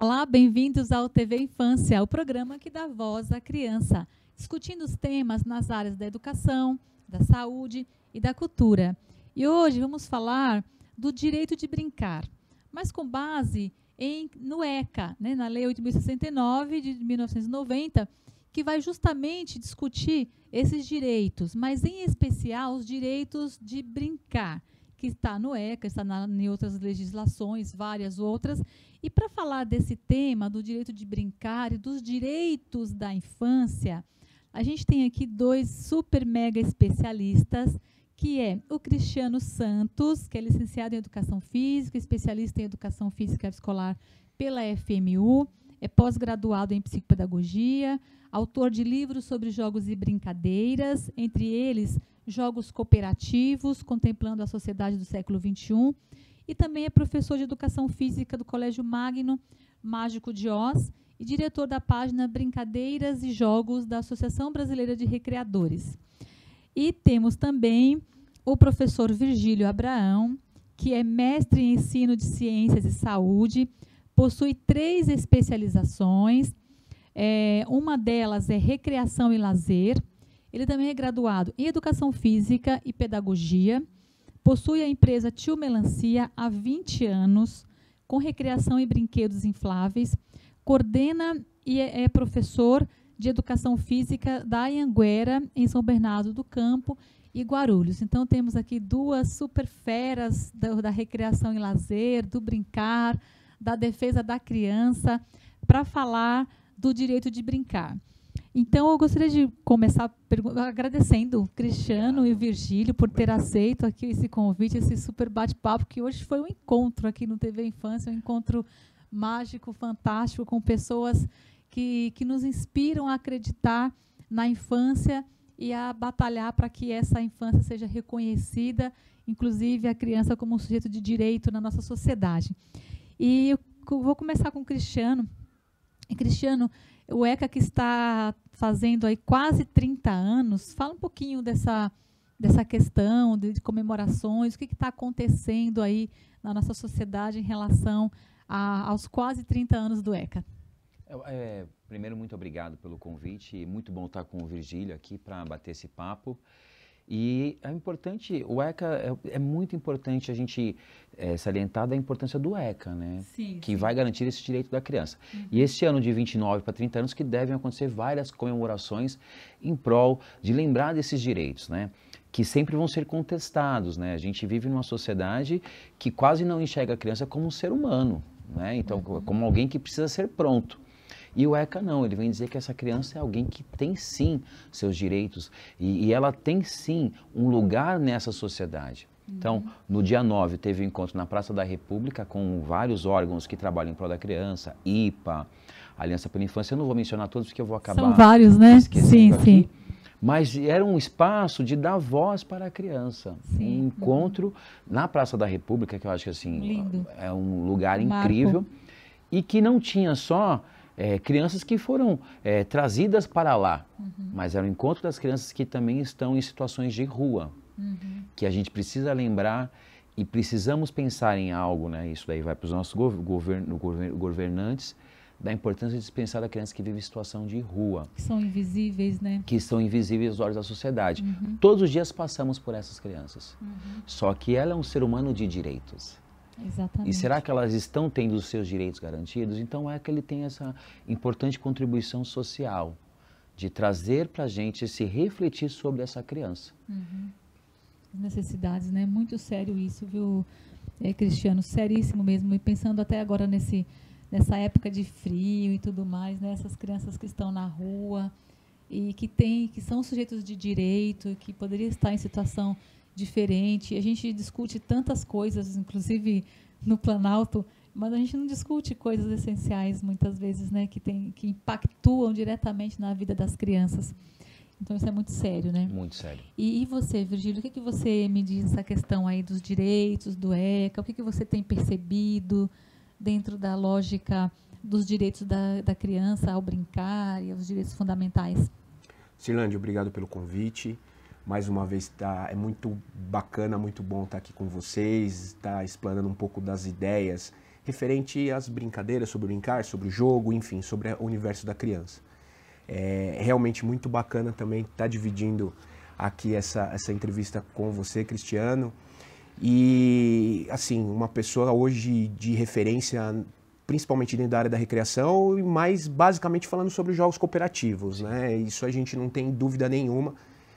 Olá, bem-vindos ao TV Infância, o programa que dá voz à criança, discutindo os temas nas áreas da educação, da saúde e da cultura. E hoje vamos falar do direito de brincar, mas com base no ECA, né, na Lei 8.069 de 1990, que vai justamente discutir esses direitos, mas em especial os direitos de brincar, que está no ECA, está em outras legislações, várias outras. E para falar desse tema, do direito de brincar e dos direitos da infância, a gente tem aqui dois super mega especialistas, que é o Cristiano Santos, que é licenciado em Educação Física, especialista em Educação Física Escolar pela FMU, é pós-graduado em Psicopedagogia, autor de livros sobre jogos e brincadeiras, entre eles Jogos Cooperativos, Contemplando a Sociedade do Século XXI, e também é professor de Educação Física do Colégio Magno Mágico de Oz e diretor da página Brincadeiras e Jogos da Associação Brasileira de Recreadores. E temos também o professor Virgílio Abraão, que é mestre em Ensino de Ciências e Saúde, possui 3 especializações, uma delas é Recreação e Lazer. Ele também é graduado em Educação Física e Pedagogia, possui a empresa Tio Melancia há 20 anos, com recreação e brinquedos infláveis, coordena e é professor de Educação Física da Anhanguera, em São Bernardo do Campo e Guarulhos. Então, temos aqui duas super feras da recreação e lazer, do brincar, da defesa da criança, para falar do direito de brincar. Então, eu gostaria de começar agradecendo o Cristiano e o Virgílio por ter aceito aqui esse convite, esse super bate-papo, que hoje foi um encontro aqui no TV Infância, um encontro mágico, fantástico, com pessoas que nos inspiram a acreditar na infância e a batalhar para que essa infância seja reconhecida, inclusive a criança como um sujeito de direito na nossa sociedade. E eu vou começar com o Cristiano. Cristiano, o ECA que está fazendo aí quase 30 anos, fala um pouquinho dessa questão de comemorações, o que está acontecendo aí na nossa sociedade em relação aos quase 30 anos do ECA. Primeiro, muito obrigado pelo convite, muito bom estar com o Virgílio aqui para bater esse papo. E é importante, o ECA é muito importante a gente salientar da importância do ECA, né? Sim, que sim. vai garantir esse direito da criança. Uhum. E esse ano de 29 para 30 anos que devem acontecer várias comemorações em prol de lembrar desses direitos, né? Que sempre vão ser contestados, né? A gente vive numa sociedade que quase não enxerga a criança como um ser humano, né? Então, como alguém que precisa ser pronto. E o ECA não, ele vem dizer que essa criança é alguém que tem sim seus direitos e ela tem sim um lugar nessa sociedade. Então, no dia 9 teve um encontro na Praça da República com vários órgãos que trabalham em prol da criança, IPA, Aliança pela Infância, eu não vou mencionar todos porque eu vou acabar São vários, né? esquecendo aqui. Sim. Mas era um espaço de dar voz para a criança. Sim. Um encontro na Praça da República, que eu acho que assim, Lindo. é um lugar Marco. incrível e que não tinha só crianças que foram trazidas para lá, mas era o encontro das crianças que também estão em situações de rua, que a gente precisa lembrar e precisamos pensar em algo, né? Isso daí vai para os nossos governantes, da importância de pensar da criança que vive em situação de rua. Que são invisíveis, né? Que são invisíveis aos olhos da sociedade. Todos os dias passamos por essas crianças, só que ela é um ser humano de direitos. Exatamente. E será que elas estão tendo os seus direitos garantidos? Então é que ele tem essa importante contribuição social de trazer para a gente se refletir sobre essa criança. As necessidades, né? Muito sério isso, viu, Cristiano? Seríssimo mesmo. E pensando até agora nessa época de frio e tudo mais, né? Essas crianças que estão na rua e que são sujeitos de direito, que poderiam estar em situação diferente. A gente discute tantas coisas, inclusive no Planalto, mas a gente não discute coisas essenciais muitas vezes, né, que impactuam diretamente na vida das crianças. Então isso é muito sério, né? Muito sério. E você, Virgílio, o que você me diz essa questão aí dos direitos, do ECA? O que você tem percebido dentro da lógica dos direitos da criança ao brincar e aos direitos fundamentais? Cirlândia, obrigado pelo convite. Mais uma vez, é muito bacana, muito bom estar aqui com vocês, estar explanando um pouco das ideias referente às brincadeiras, sobre o brincar, sobre o jogo, enfim, sobre o universo da criança. É realmente muito bacana também estar dividindo aqui essa entrevista com você, Cristiano. E, assim, uma pessoa hoje de referência, principalmente dentro da área da recreação, mas basicamente falando sobre os jogos cooperativos, né? Isso a gente não tem dúvida nenhuma,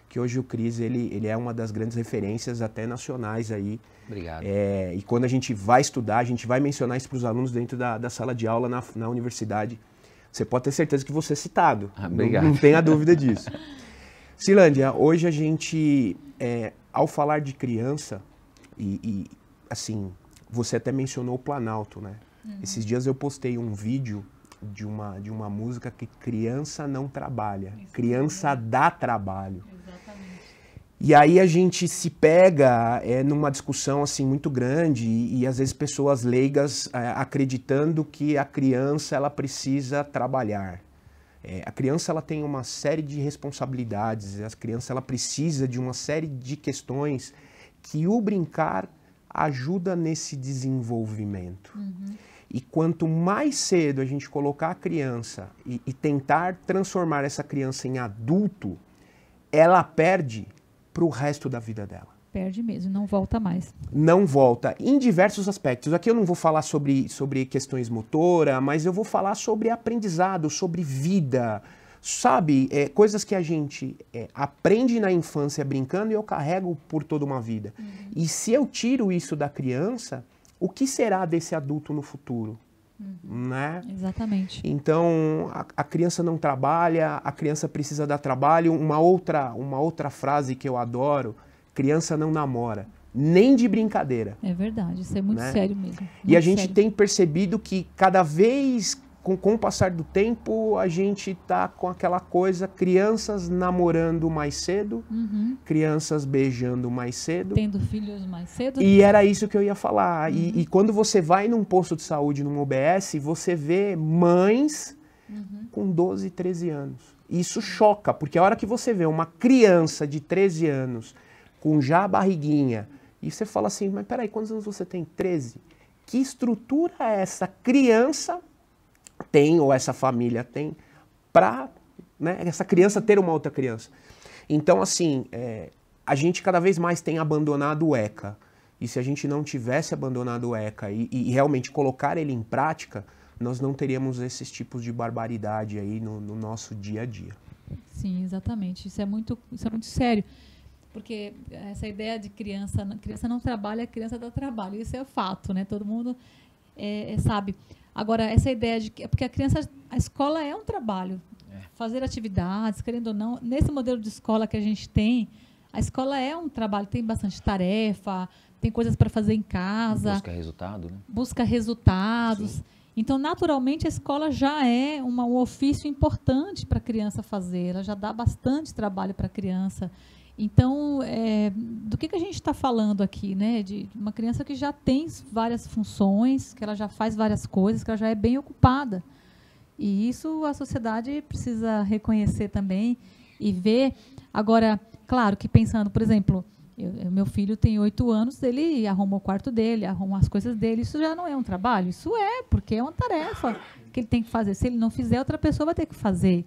que hoje o Cris, ele é uma das grandes referências até nacionais aí. Obrigado. E quando a gente vai estudar, a gente vai mencionar isso para os alunos dentro da sala de aula na universidade. Você pode ter certeza que você é citado. Obrigado. Não tenha dúvida disso. Silândia, hoje a gente, ao falar de criança, assim, você até mencionou o Planalto, né? Esses dias eu postei um vídeo de uma música que criança não trabalha, criança dá trabalho. Exatamente. E aí a gente se pega numa discussão assim muito grande e às vezes pessoas leigas acreditando que a criança ela precisa trabalhar. A criança ela tem uma série de responsabilidades, a criança ela precisa de uma série de questões que o brincar ajuda nesse desenvolvimento. E quanto mais cedo a gente colocar a criança e tentar transformar essa criança em adulto, ela perde para o resto da vida dela. Perde mesmo, não volta mais. Não volta, em diversos aspectos. Aqui eu não vou falar sobre questões motoras, mas eu vou falar sobre aprendizado, sobre vida, sabe? Coisas que a gente aprende na infância brincando e eu carrego por toda uma vida. E se eu tiro isso da criança, o que será desse adulto no futuro? Né? Exatamente. Então, a criança não trabalha, a criança precisa dar trabalho. Uma outra frase que eu adoro: criança não namora, nem de brincadeira. É verdade, isso é muito sério mesmo. E a gente tem percebido que cada vez, com o passar do tempo, a gente está com aquela coisa, crianças namorando mais cedo, crianças beijando mais cedo. Tendo filhos mais cedo. E era isso que eu ia falar. E quando você vai num posto de saúde, num OBS, você vê mães com 12, 13 anos. E isso choca, porque a hora que você vê uma criança de 13 anos com já a barriguinha, e você fala assim, mas peraí, quantos anos você tem? 13? Que estrutura essa criança tem, ou essa família tem, para essa criança ter uma outra criança? Então, assim, a gente cada vez mais tem abandonado o ECA. E se a gente não tivesse abandonado o ECA e realmente colocar ele em prática, nós não teríamos esses tipos de barbaridade aí no nosso dia a dia. Sim, exatamente. Isso é muito sério. Porque essa ideia de criança não trabalha, a criança dá trabalho. Isso é fato, né? Todo mundo sabe. Agora, essa ideia de que... Porque a escola é um trabalho. Fazer atividades, querendo ou não, nesse modelo de escola que a gente tem, a escola é um trabalho, tem bastante tarefa, tem coisas para fazer em casa. Busca resultado, né? Busca resultados. Sim. Então, naturalmente, a escola já é um ofício importante para a criança fazer. Ela já dá bastante trabalho para a criança. Então, do que a gente está falando aqui, né? De uma criança que já tem várias funções, que ela já faz várias coisas, que ela já é bem ocupada. E isso a sociedade precisa reconhecer também e ver. Agora, claro que pensando, por exemplo, meu filho tem 8 anos, ele arruma o quarto dele, arruma as coisas dele. Isso já não é um trabalho? Isso porque é uma tarefa que ele tem que fazer. Se ele não fizer, outra pessoa vai ter que fazer.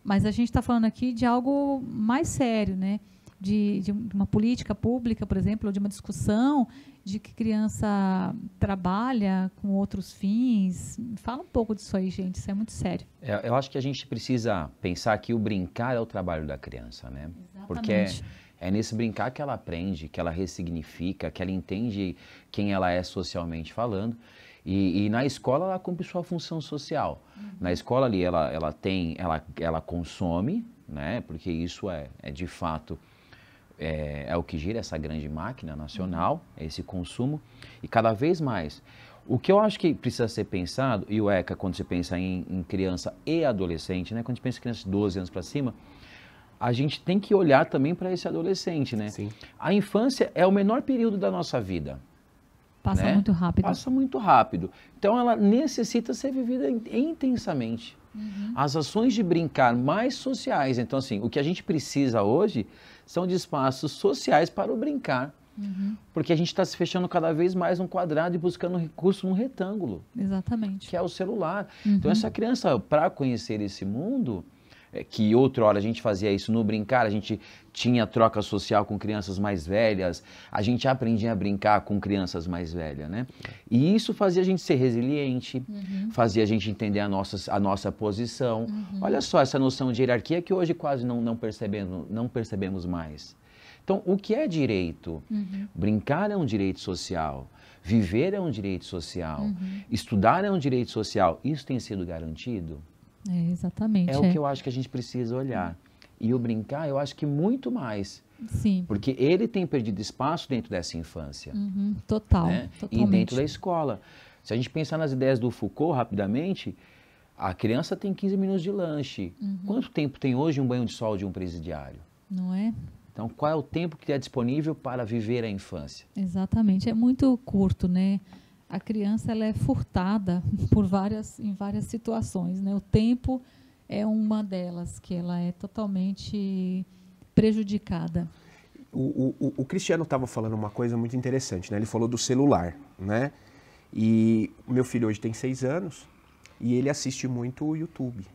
Mas a gente está falando aqui de algo mais sério, né? De uma política pública, por exemplo, ou de uma discussão de que criança trabalha com outros fins. Fala um pouco disso aí, gente, isso é muito sério. Eu acho que a gente precisa pensar que o brincar é o trabalho da criança, né? Exatamente. Porque é nesse brincar que ela aprende, que ela ressignifica, que ela entende quem ela é socialmente falando. E na escola ela cumpre sua função social. Na escola ali ela consome, né? Porque isso é de fato... É o que gira essa grande máquina nacional, esse consumo, e cada vez mais. O que eu acho que precisa ser pensado, e o ECA, quando você pensa em criança e adolescente, né, quando a gente pensa em criança de 12 anos para cima, a gente tem que olhar também para esse adolescente, né? Sim. A infância é o menor período da nossa vida. Passa né? muito rápido. Passa muito rápido. Então ela necessita ser vivida intensamente. As ações de brincar mais sociais. Então, assim, o que a gente precisa hoje são de espaços sociais para o brincar. Porque a gente está se fechando cada vez mais num quadrado e buscando recurso num retângulo. Exatamente. Que é o celular. Então, essa criança, para conhecer esse mundo, que outra hora a gente fazia isso no brincar, a gente tinha troca social com crianças mais velhas, a gente aprendia a brincar com crianças mais velhas, né? E isso fazia a gente ser resiliente, fazia a gente entender a nossa posição. Olha só essa noção de hierarquia que hoje quase não percebemos mais. Então, o que é direito? Brincar é um direito social, viver é um direito social, estudar é um direito social. Isso tem sido garantido? Exatamente. É o que eu acho que a gente precisa olhar. E o brincar, eu acho que muito mais. Sim. Porque ele tem perdido espaço dentro dessa infância. Total. Né? Totalmente. E dentro da escola. Se a gente pensar nas ideias do Foucault, rapidamente, a criança tem 15 minutos de lanche. Quanto tempo tem hoje um banho de sol de um presidiário? Não é? Então, qual é o tempo que é disponível para viver a infância? Exatamente. É muito curto, né? A criança ela é furtada em várias situações, né? O tempo é uma delas, que ela é totalmente prejudicada. O Cristiano estava falando uma coisa muito interessante, né? Ele falou do celular, né? E o meu filho hoje tem 6 anos e ele assiste muito o YouTube.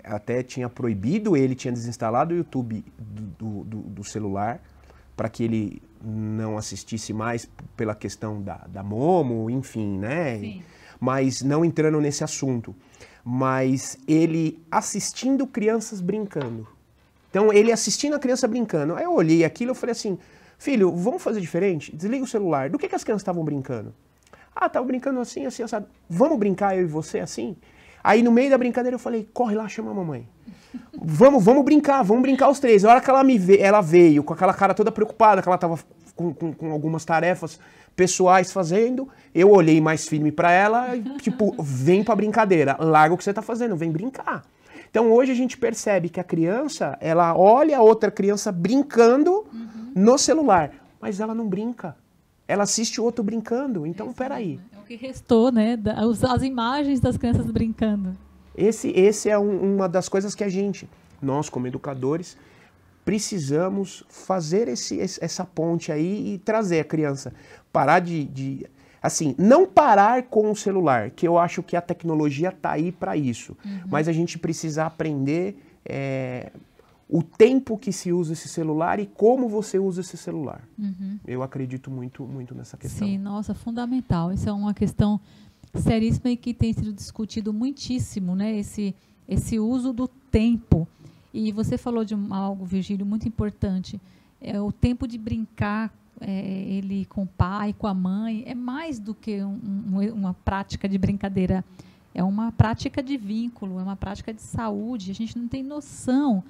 Até tinha proibido ele, tinha desinstalado o YouTube do celular para que ele não assistisse mais pela questão da Momo, enfim, né? Sim. Mas não entrando nesse assunto. Mas ele assistindo crianças brincando. Então, ele assistindo a criança brincando. Aí eu olhei aquilo e falei assim, filho, vamos fazer diferente? Desliga o celular. Do que as crianças estavam brincando? Ah, estavam brincando assim, assim, assado. Vamos brincar eu e você assim? Aí no meio da brincadeira eu falei, corre lá, chama a mamãe. Vamos brincar os três. A hora que ela veio com aquela cara toda preocupada, que ela estava com algumas tarefas pessoais fazendo, eu olhei mais firme para ela, tipo, vem pra brincadeira, larga o que você tá fazendo, vem brincar. Então hoje a gente percebe que a criança, ela olha a outra criança brincando no celular, mas ela não brinca. Ela assiste o outro brincando, então peraí. É o que restou, né? As imagens das crianças brincando. Esse é uma das coisas que nós como educadores, precisamos fazer essa ponte aí e trazer a criança. Parar assim, não parar com o celular, que eu acho que a tecnologia está aí para isso. Mas a gente precisa aprender o tempo que se usa esse celular e como você usa esse celular. Eu acredito muito nessa questão. Sim, nossa, fundamental. Isso é uma questão seríssima e que tem sido discutido muitíssimo, né? Esse uso do tempo. E você falou de algo, Virgílio, muito importante. É o tempo de brincar, ele com o pai, com a mãe, é mais do que uma prática de brincadeira. É uma prática de vínculo, é uma prática de saúde. A gente não tem noção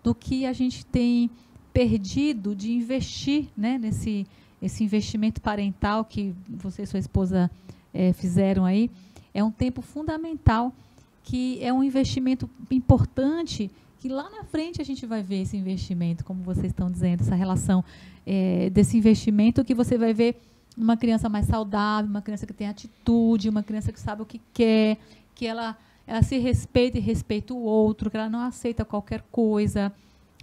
do que a gente tem perdido de investir, né, esse investimento parental que você e sua esposa fizeram aí. É um tempo fundamental, que é um investimento importante, que lá na frente a gente vai ver esse investimento, como vocês estão dizendo, essa relação desse investimento que você vai ver uma criança mais saudável, uma criança que tem atitude, uma criança que sabe o que quer, que ela se respeita e respeita o outro, que ela não aceita qualquer coisa.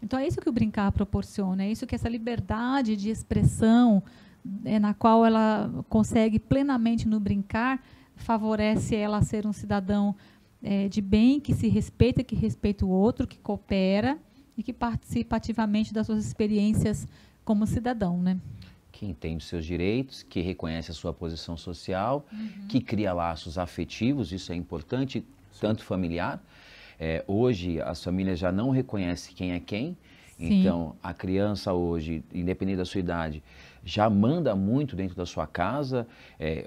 Então, é isso que o brincar proporciona, é isso que essa liberdade de expressão, na qual ela consegue plenamente no brincar, favorece ela a ser um cidadão de bem, que se respeita, que respeita o outro, que coopera e que participa ativamente das suas experiências como cidadão, né? Que entende os seus direitos, que reconhece a sua posição social, que cria laços afetivos, isso é importante, tanto familiar. Hoje, as famílias já não reconhecem quem é quem. Sim. Então, a criança hoje, independente da sua idade, já manda muito dentro da sua casa.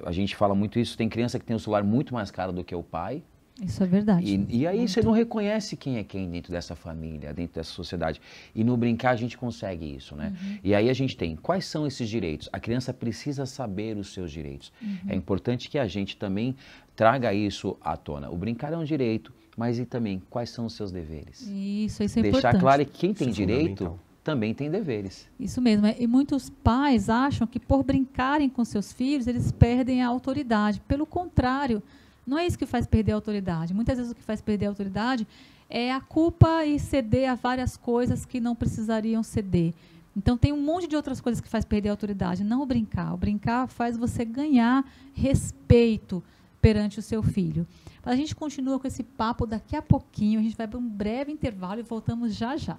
A gente fala muito isso, tem criança que tem um celular muito mais caro do que o pai. Isso é verdade. E aí você não reconhece quem é quem dentro dessa família, dentro dessa sociedade. E no brincar a gente consegue isso, né? E aí a gente tem, quais são esses direitos? A criança precisa saber os seus direitos. É importante que a gente também traga isso à tona. O brincar é um direito, mas e também, quais são os seus deveres? Isso é Deixar importante. Deixar claro que quem tem Isso direito também tem deveres. Isso mesmo. E muitos pais acham que por brincarem com seus filhos, eles perdem a autoridade. Pelo contrário, não é isso que faz perder a autoridade. Muitas vezes o que faz perder a autoridade é a culpa e ceder a várias coisas que não precisariam ceder. Então, tem um monte de outras coisas que faz perder a autoridade, não o brincar. O brincar faz você ganhar respeito perante o seu filho. A gente continua com esse papo daqui a pouquinho, a gente vai para um breve intervalo e voltamos já já.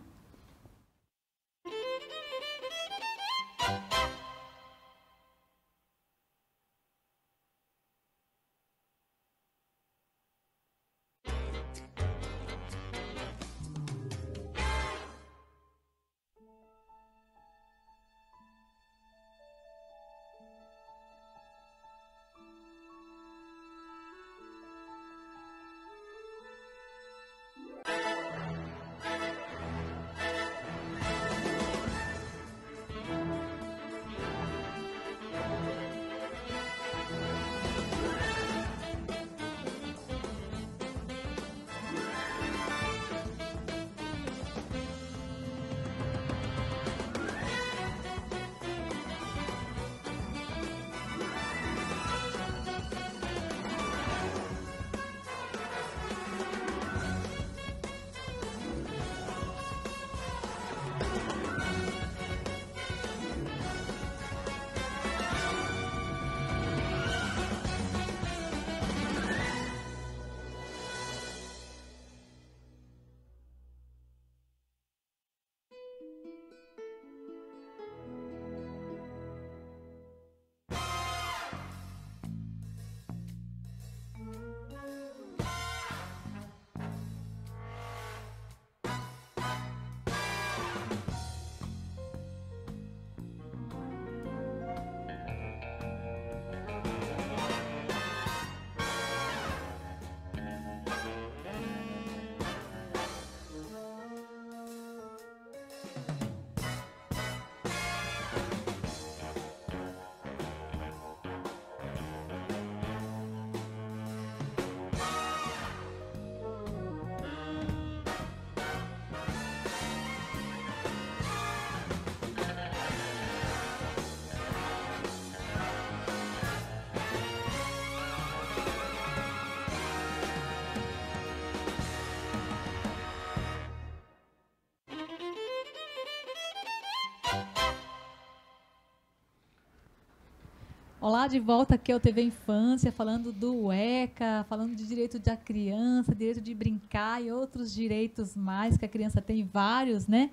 Olá, de volta aqui ao TV Infância, falando do ECA, falando de direito da criança, direito de brincar e outros direitos mais que a criança tem, vários, né?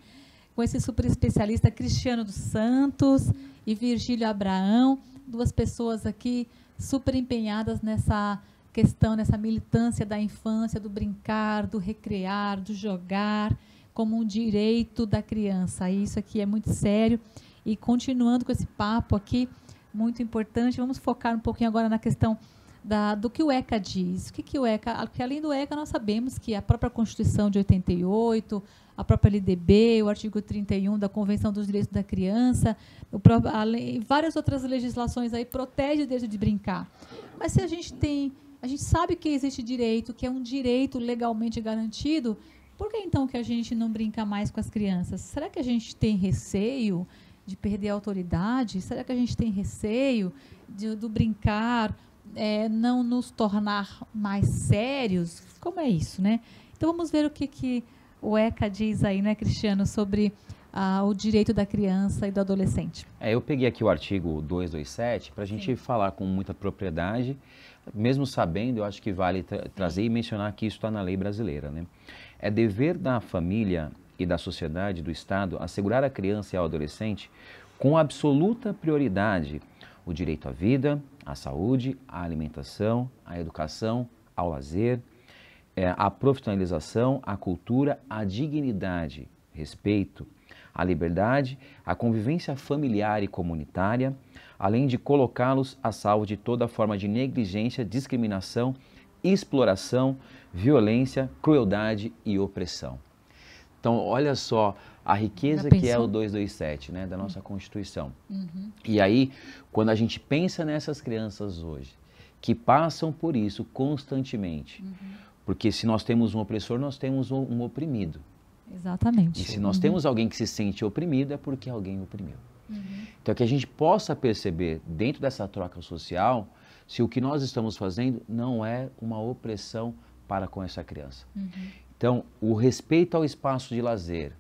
Com esse super especialista Cristiano dos Santos e Virgílio Abraão, duas pessoas aqui super empenhadas nessa questão, nessa militância da infância, do brincar, do recrear, do jogar, como um direito da criança. Isso aqui é muito sério. E continuando com esse papo aqui, muito importante, vamos focar um pouquinho agora na questão do que o ECA diz. O que o ECA... Porque além do ECA, nós sabemos que a própria Constituição de 88, a própria LDB, o artigo 31 da Convenção dos Direitos da Criança, várias outras legislações aí protegem o direito de brincar. Mas se a gente sabe que existe direito, que é um direito legalmente garantido, por que então que a gente não brinca mais com as crianças? Será que a gente tem receio de perder a autoridade? Será que a gente tem receio do brincar não nos tornar mais sérios? Como é isso, né? Então vamos ver o que o ECA diz aí, né, Cristiano, sobre o direito da criança e do adolescente. Eu peguei aqui o artigo 227 para a gente falar com muita propriedade, mesmo sabendo, eu acho que vale trazer e mencionar que isso está na lei brasileira, né? É dever da família e da sociedade, do Estado, assegurar à criança e ao adolescente, com absoluta prioridade, o direito à vida, à saúde, à alimentação, à educação, ao lazer, à profissionalização, à cultura, à dignidade, respeito, à liberdade, à convivência familiar e comunitária, além de colocá-los a salvo de toda forma de negligência, discriminação, exploração, violência, crueldade e opressão. Então, olha só a riqueza que é o 227, né, da nossa Constituição. Uhum. E aí, quando a gente pensa nessas crianças hoje, que passam por isso constantemente, porque se nós temos um opressor, nós temos um oprimido. Exatamente. E se nós temos alguém que se sente oprimido, é porque alguém oprimiu. Então, que a gente possa perceber, dentro dessa troca social, se o que nós estamos fazendo não é uma opressão para com essa criança. Então, o respeito ao espaço de lazer,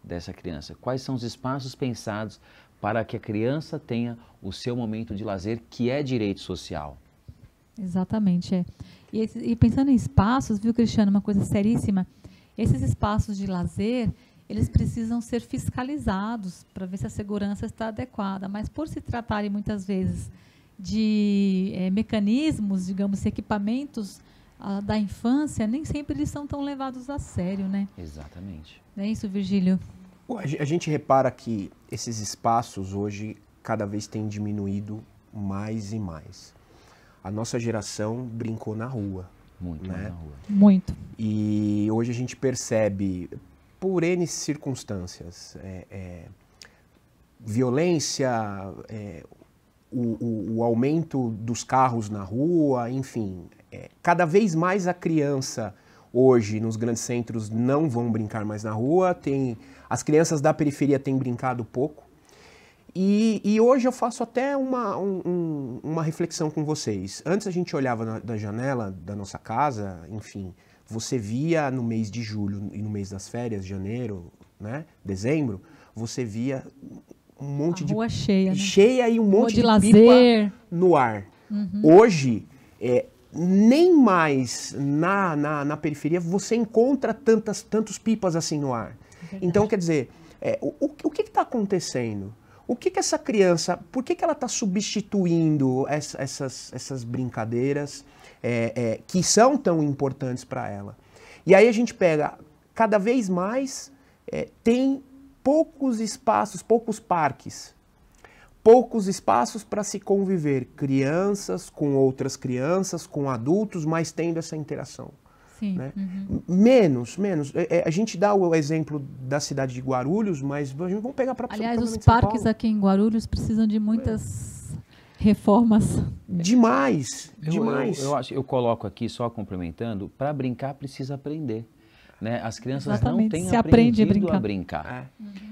dessa criança? Quais são os espaços pensados para que a criança tenha o seu momento de lazer, que é direito social? Exatamente, é. E pensando em espaços, viu, Cristiano, uma coisa seríssima, esses espaços de lazer, eles precisam ser fiscalizados para ver se a segurança está adequada, mas por se tratarem muitas vezes de mecanismos, digamos, equipamentos da infância, nem sempre eles são tão levados a sério, né? Exatamente. Não é isso, Virgílio? A gente repara que esses espaços hoje cada vez têm diminuído mais e mais. A nossa geração brincou na rua. Muito né? na rua. Muito. E hoje a gente percebe, por N circunstâncias, violência, o aumento dos carros na rua, enfim. Cada vez mais a criança hoje nos grandes centros não vão brincar mais na rua, as crianças da periferia têm brincado pouco. E hoje eu faço até uma reflexão com vocês. Antes a gente olhava da janela da nossa casa, enfim, você via no mês de julho e no mês das férias, janeiro, né, dezembro, você via um monte de... rua cheia, né? Cheia e um monte de lazer pipa no ar. Hoje, nem mais na periferia você encontra tantos pipas assim no ar. Verdade. Então, quer dizer, o que está acontecendo? O que essa criança, por que ela está substituindo essas brincadeiras que são tão importantes para ela? E aí a gente pega, cada vez mais, tem poucos espaços, poucos parques, poucos espaços para se conviver, crianças com outras crianças, com adultos, mas tendo essa interação. Sim. Né? Menos. A gente dá o exemplo da cidade de Guarulhos, mas vamos pegar para Aliás, os parques aqui em Guarulhos precisam de muitas reformas. Demais. Eu coloco aqui, só complementando, para brincar precisa aprender. Né? As crianças Exatamente. não têm Se aprende aprendido a a brincar.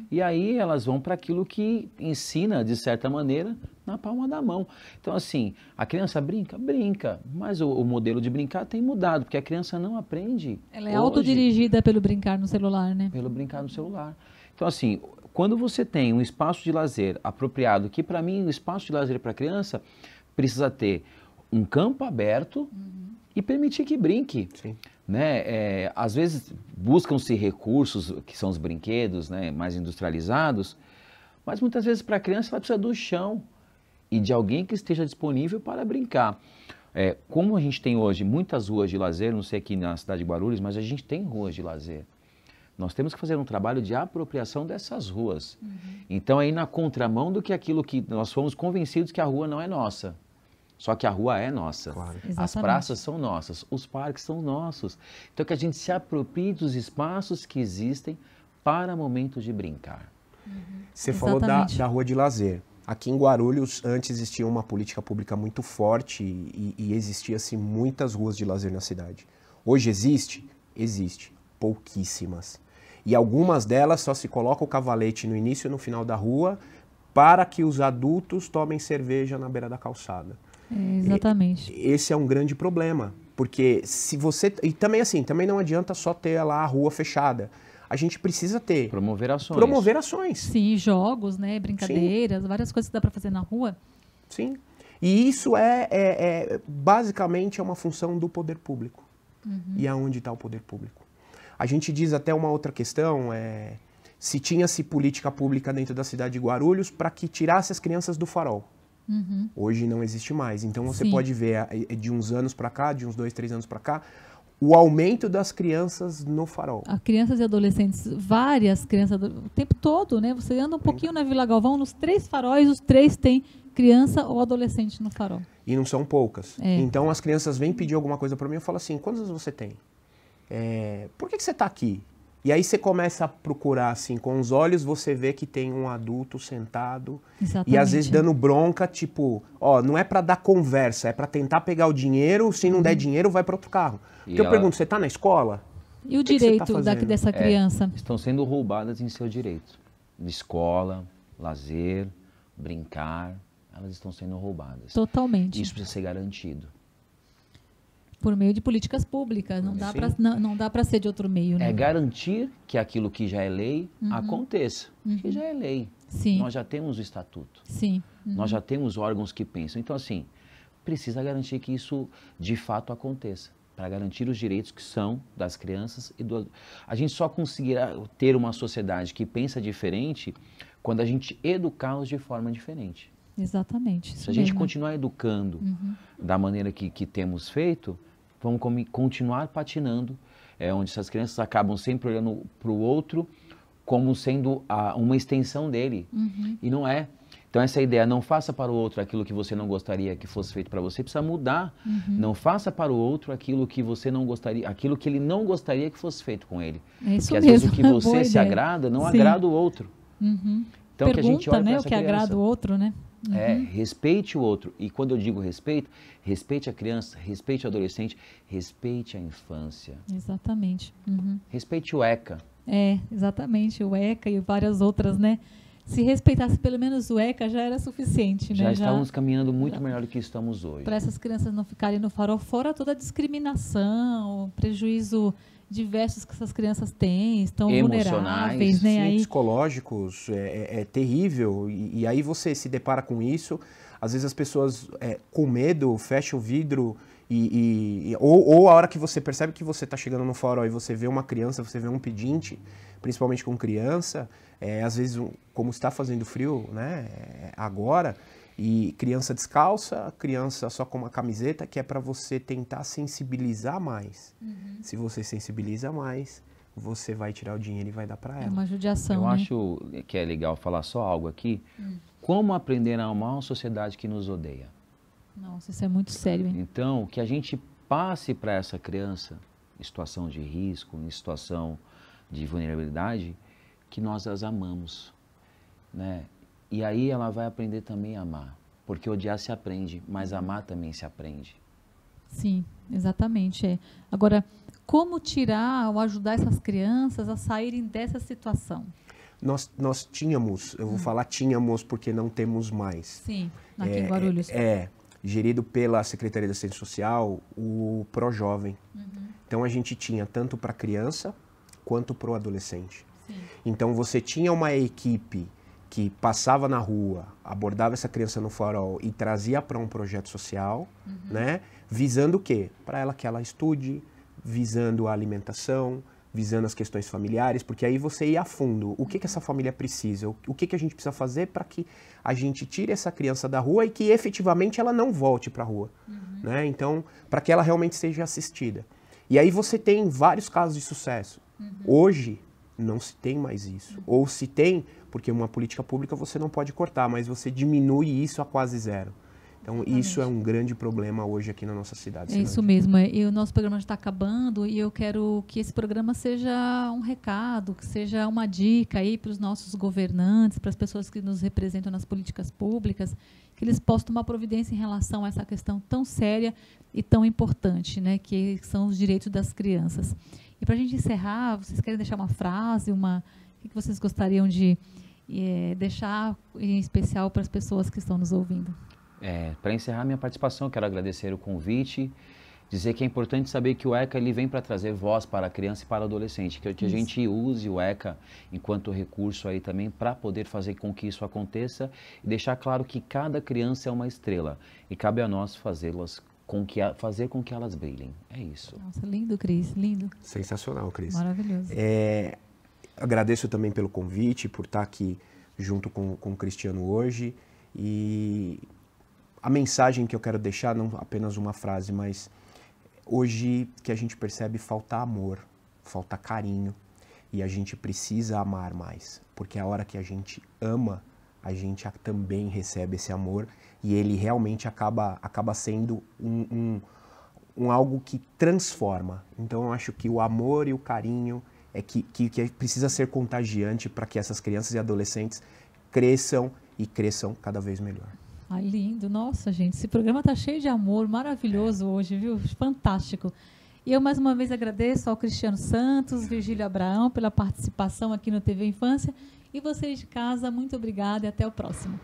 E aí elas vão para aquilo que ensina, de certa maneira, na palma da mão. Então, assim, a criança brinca, mas o modelo de brincar tem mudado, porque a criança não aprende. Ela é autodirigida pelo brincar no celular, né? Pelo brincar no celular. Então, assim, quando você tem um espaço de lazer apropriado, que para mim o espaço de lazer para a criança precisa ter um campo aberto e permitir que brinque. Sim. Né? Às vezes buscam-se recursos, que são os brinquedos, né, mais industrializados, mas muitas vezes para a criança ela precisa do chão e de alguém que esteja disponível para brincar. Como a gente tem hoje muitas ruas de lazer, não sei aqui na cidade de Guarulhos, mas a gente tem ruas de lazer. Nós temos que fazer um trabalho de apropriação dessas ruas. Então, aí na contramão do que aquilo que nós fomos convencidos que a rua não é nossa. Só que a rua é nossa. Claro. As praças são nossas, os parques são nossos. Então, que a gente se aproprie dos espaços que existem para momentos de brincar. Você falou da rua de lazer. Aqui em Guarulhos, antes existia uma política pública muito forte e existia-se muitas ruas de lazer na cidade. Hoje existe? Existe. Pouquíssimas. E algumas delas só se coloca o cavalete no início e no final da rua para que os adultos tomem cerveja na beira da calçada. Exatamente. Esse é um grande problema, porque se você... E também assim, também não adianta só ter lá a rua fechada. A gente precisa ter... Promover ações. Sim, jogos, né, brincadeiras, várias coisas que dá para fazer na rua. Sim. E isso basicamente é uma função do poder público. E aonde está o poder público? A gente diz até uma outra questão, se tinha-se política pública dentro da cidade de Guarulhos para que tirasse as crianças do farol. Hoje não existe mais. Então você pode ver de uns anos para cá, de uns 2, 3 anos para cá, o aumento das crianças no farol. As crianças e adolescentes, várias crianças, o tempo todo, né? Você anda um pouquinho na Vila Galvão, nos 3 faróis, os 3 têm criança ou adolescente no farol. E não são poucas. Então as crianças vêm pedir alguma coisa para mim, eu falo assim, quantos anos você tem? Por que você está aqui? E aí você começa a procurar, assim, com os olhos, você vê que tem um adulto sentado. Exatamente. E às vezes dando bronca, tipo, não é para dar conversa, é para tentar pegar o dinheiro, se não der dinheiro, vai para outro carro. Porque eu pergunto, você está na escola? E o direito dessa criança? Estão sendo roubadas em seu direito. De escola, lazer, brincar, elas estão sendo roubadas. Totalmente. Isso precisa ser garantido. Por meio de políticas públicas, não dá para ser de outro meio, né? É garantir que aquilo que já é lei aconteça, que já é lei. Sim. Nós já temos o estatuto, Sim. nós já temos órgãos que pensam. Então, assim, precisa garantir que isso de fato aconteça, para garantir os direitos que são das crianças e do... A gente só conseguirá ter uma sociedade que pensa diferente quando a gente educá-los de forma diferente. Exatamente. Se a gente continuar educando da maneira que temos feito, vamos continuar patinando, onde essas crianças acabam sempre olhando para o outro como sendo uma extensão dele. E não é. Então essa ideia, não faça para o outro aquilo que você não gostaria que fosse feito para você, precisa mudar. Não faça para o outro aquilo que você não gostaria, aquilo que ele não gostaria que fosse feito com ele. É isso Porque às mesmo. vezes o que você se agrada não agrada o outro. Então Pergunta, que a gente olha né, para essa o que criança. agrada o outro, né? Respeite o outro. E quando eu digo respeito, respeite a criança, respeite o adolescente, respeite a infância. Exatamente. Respeite o ECA. Exatamente, o ECA e várias outras, né? Se respeitasse pelo menos o ECA já era suficiente, né? Já estávamos caminhando muito melhor do que estamos hoje. Para essas crianças não ficarem no farol, fora toda a discriminação, o prejuízo diversos que essas crianças têm, estão vulneráveis, né? Sim, psicológicos, é terrível. E aí você se depara com isso, às vezes as pessoas com medo fecham o vidro ou a hora que você percebe que você está chegando no farol e você vê uma criança, você vê um pedinte, principalmente com criança, às vezes como está fazendo frio, né, agora, e criança descalça, criança só com uma camiseta, que é para você tentar sensibilizar mais. Se você sensibiliza mais, você vai tirar o dinheiro e vai dar para ela. É uma judiação, Eu né? acho que é legal falar só algo aqui. Como aprender a amar uma sociedade que nos odeia? Nossa, isso é muito sério, hein? Então, que a gente passe para essa criança, em situação de risco, em situação de vulnerabilidade, que nós as amamos, né? E aí ela vai aprender também a amar, porque odiar se aprende, mas amar também se aprende. Sim, exatamente. Agora, como tirar ou ajudar essas crianças a saírem dessa situação? Nós tínhamos, eu vou falar tínhamos porque não temos mais. Sim, aqui em Guarulhos. Gerido pela Secretaria da Assistência Social, o Projovem. Então a gente tinha tanto para criança quanto para o adolescente. Sim. Então você tinha uma equipe que passava na rua, abordava essa criança no farol e trazia para um projeto social, né? Visando o quê? Para ela que ela estude, visando a alimentação, visando as questões familiares, porque aí você ia a fundo. O que essa família precisa? O que a gente precisa fazer para que a gente tire essa criança da rua e que efetivamente ela não volte para a rua, né? Então, para que ela realmente seja assistida. E aí você tem vários casos de sucesso. Hoje, não se tem mais isso. Ou se tem, porque uma política pública você não pode cortar, mas você diminui isso a quase zero. Então, exatamente. Isso é um grande problema hoje aqui na nossa cidade. É isso mesmo. E o nosso programa já está acabando e eu quero que esse programa seja um recado, que seja uma dica aí para os nossos governantes, para as pessoas que nos representam nas políticas públicas, que eles possam tomar providência em relação a essa questão tão séria e tão importante, né, que são os direitos das crianças. E para a gente encerrar, vocês querem deixar uma frase, o que vocês gostariam de deixar em especial para as pessoas que estão nos ouvindo? Para encerrar minha participação, eu quero agradecer o convite, dizer que é importante saber que o ECA ele vem para trazer voz para a criança e para o adolescente, que a gente use o ECA enquanto recurso aí também para poder fazer com que isso aconteça e deixar claro que cada criança é uma estrela e cabe a nós fazer com que elas brilhem. É isso. Nossa, lindo, Cris, lindo. Sensacional, Cris. Maravilhoso. Agradeço também pelo convite, por estar aqui junto com o Cristiano hoje. E a mensagem que eu quero deixar, não apenas uma frase, mas hoje que a gente percebe falta amor, falta carinho, e a gente precisa amar mais, porque a hora que a gente ama, a gente também recebe esse amor, e ele realmente acaba sendo um algo que transforma. Então eu acho que o amor e o carinho que precisa ser contagiante para que essas crianças e adolescentes cresçam e cresçam cada vez melhor. Ai, lindo. Nossa, gente, esse programa está cheio de amor, maravilhoso hoje, viu? Fantástico. E eu mais uma vez agradeço ao Cristiano Santos, Virgílio Abraão pela participação aqui no TV Infância. E vocês de casa, muito obrigada e até o próximo.